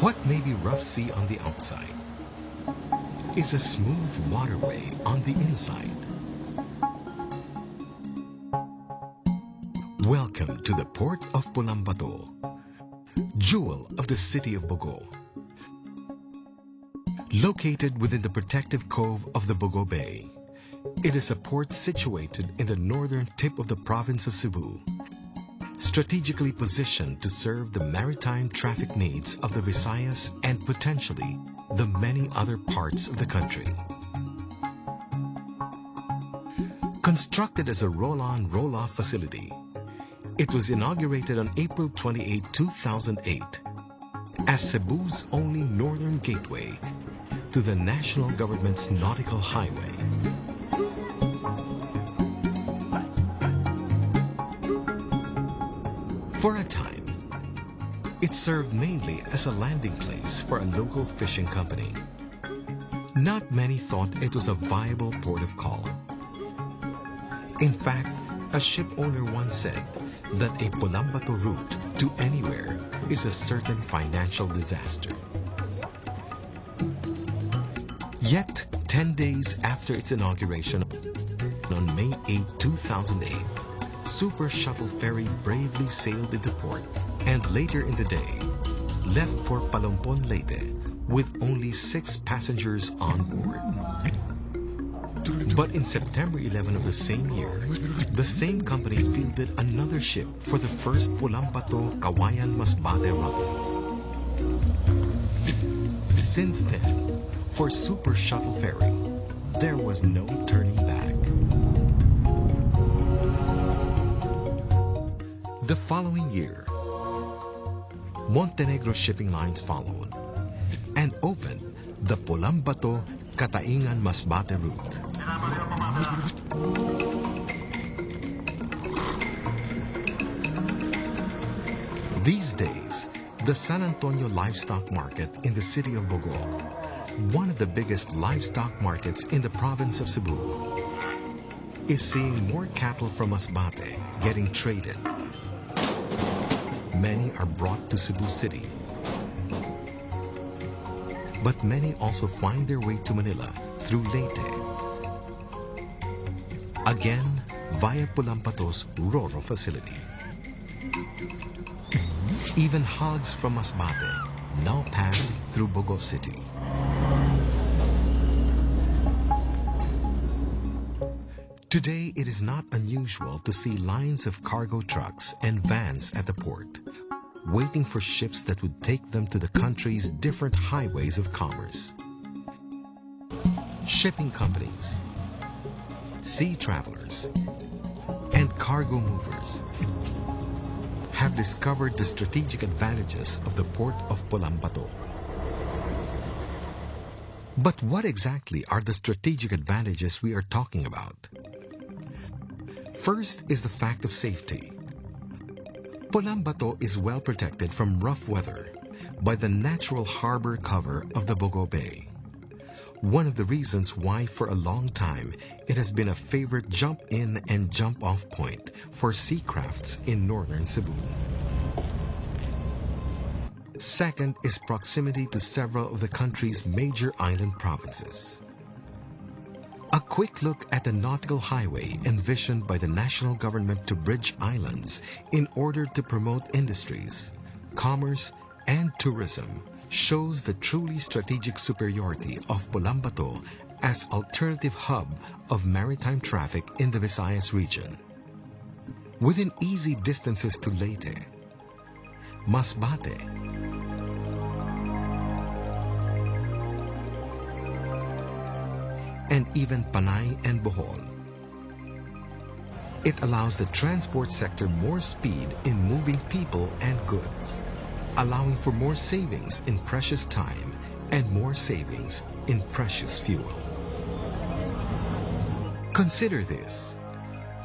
What may be rough sea on the outside is a smooth waterway on the inside. Welcome to the port of Polambato, jewel of the city of Bogo. Located within the protective cove of the Bogo Bay, it is a port situated in the northern tip of the province of Cebu, strategically positioned to serve the maritime traffic needs of the Visayas and potentially the many other parts of the country. Constructed as a roll-on, roll-off facility, it was inaugurated on April 28, 2008 as Cebu's only northern gateway to the national government's nautical highway. For a time, it served mainly as a landing place for a local fishing company. Not many thought it was a viable port of call. In fact, a ship owner once said that a Polambato route to anywhere is a certain financial disaster. Yet, 10 days after its inauguration, on May 8, 2008, Super Shuttle Ferry bravely sailed into port and later in the day left for Palompon, Leyte with only 6 passengers on board. But in September 11 of the same year, the same company fielded another ship for the first Polambato Kawayan-Masbate run. Since then, for Super Shuttle Ferry, there was no turning back. The following year, Montenegro shipping lines followed and opened the Polambato Kataingan-Masbate route. These days, the San Antonio livestock market in the city of Bogo, one of the biggest livestock markets in the province of Cebu, is seeing more cattle from Masbate getting traded. Many are brought to Cebu City, but many also find their way to Manila through Leyte, again via Polampato's Roro facility. Even hogs from Masbate now pass through Bogo City. Today, it is not unusual to see lines of cargo trucks and vans at the port, waiting for ships that would take them to the country's different highways of commerce. Shipping companies, sea travelers, and cargo movers have discovered the strategic advantages of the port of Polambato. But what exactly are the strategic advantages we are talking about? First is the fact of safety. Polambato is well protected from rough weather by the natural harbor cover of the Bogo Bay. One of the reasons why for a long time it has been a favorite jump-in and jump-off point for sea crafts in northern Cebu. Second is proximity to several of the country's major island provinces. A quick look at the nautical highway envisioned by the national government to bridge islands in order to promote industries, commerce, and tourism shows the truly strategic superiority of Polambato as alternative hub of maritime traffic in the Visayas region. Within easy distances to Leyte, Masbate, and even Panay and Bohol, it allows the transport sector more speed in moving people and goods, allowing for more savings in precious time and more savings in precious fuel. Consider this.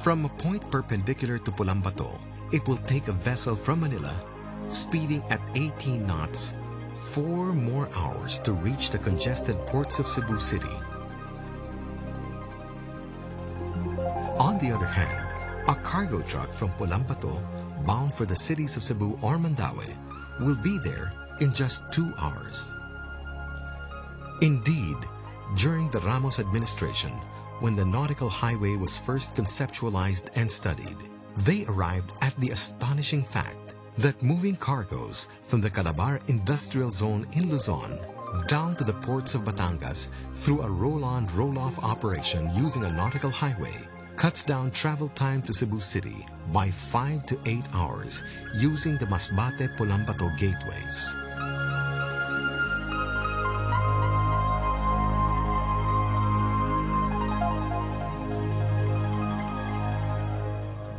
From a point perpendicular to Polambato, it will take a vessel from Manila, speeding at 18 knots, 4 more hours to reach the congested ports of Cebu City. On the other hand, a cargo truck from Polambato bound for the cities of Cebu or Mandaue will be there in just 2 hours. Indeed, during the Ramos administration, when the nautical highway was first conceptualized and studied, they arrived at the astonishing fact that moving cargoes from the Calabar Industrial Zone in Luzon down to the ports of Batangas through a roll-on, roll-off operation using a nautical highway cuts down travel time to Cebu City by 5 to 8 hours using the Masbate Polambato gateways.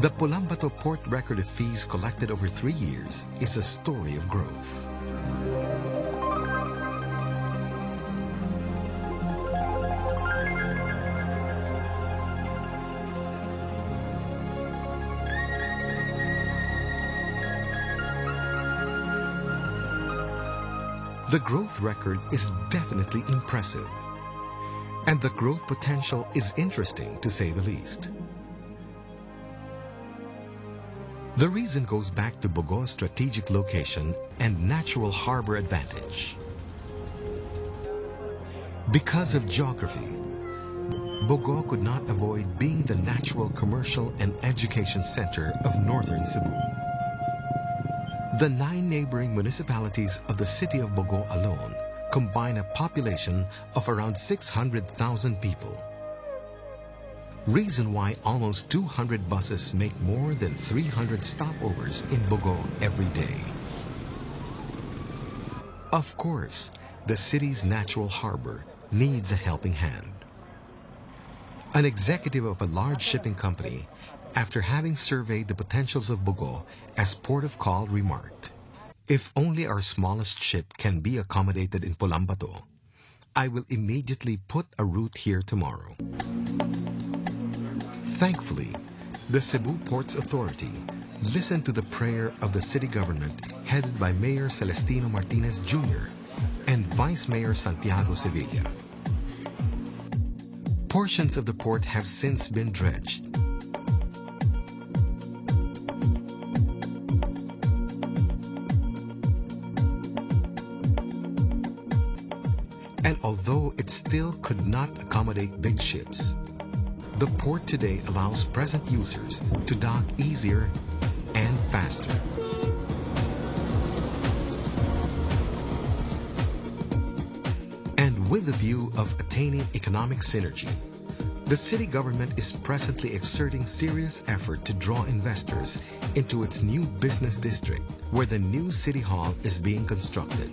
The Polambato Port record of fees collected over 3 years is a story of growth. The growth record is definitely impressive, and the growth potential is interesting to say the least. The reason goes back to Bogo's strategic location and natural harbor advantage. Because of geography, Bogo could not avoid being the natural commercial and education center of northern Cebu. The 9 neighboring municipalities of the city of Bogo alone combine a population of around 600,000 people. Reason why almost 200 buses make more than 300 stopovers in Bogo every day. Of course, the city's natural harbor needs a helping hand. An executive of a large shipping company, after having surveyed the potentials of Bogo as port of call, remarked, "If only our smallest ship can be accommodated in Polambato, I will immediately put a route here tomorrow." Thankfully, the Cebu Ports Authority listened to the prayer of the city government headed by Mayor Celestino Martinez Jr. and Vice Mayor Santiago Sevilla. Portions of the port have since been dredged. And although it still could not accommodate big ships, the port today allows present users to dock easier and faster. And with the view of attaining economic synergy, the city government is presently exerting serious effort to draw investors into its new business district, where the new city hall is being constructed.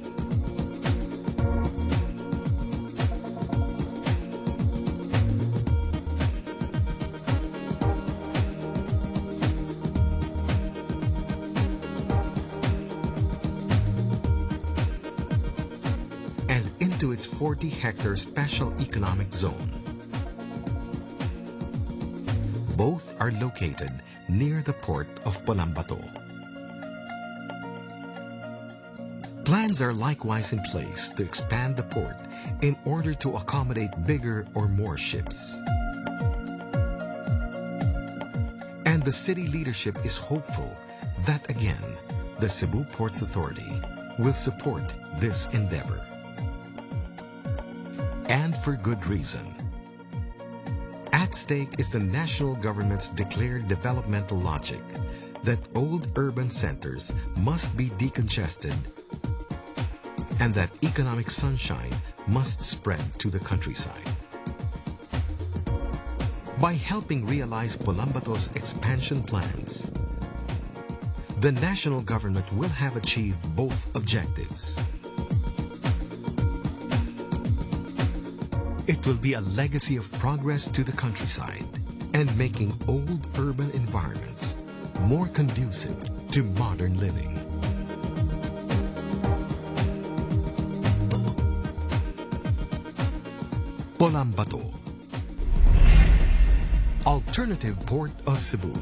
To its 40-hectare special economic zone. Both are located near the port of Polambato. Plans are likewise in place to expand the port in order to accommodate bigger or more ships. And the city leadership is hopeful that again, the Cebu Ports Authority will support this endeavor. And for good reason. At stake is the national government's declared developmental logic that old urban centers must be decongested and that economic sunshine must spread to the countryside. By helping realize Polambato's expansion plans, the national government will have achieved both objectives. It will be a legacy of progress to the countryside and making old urban environments more conducive to modern living. Polambato, alternative port of Cebu.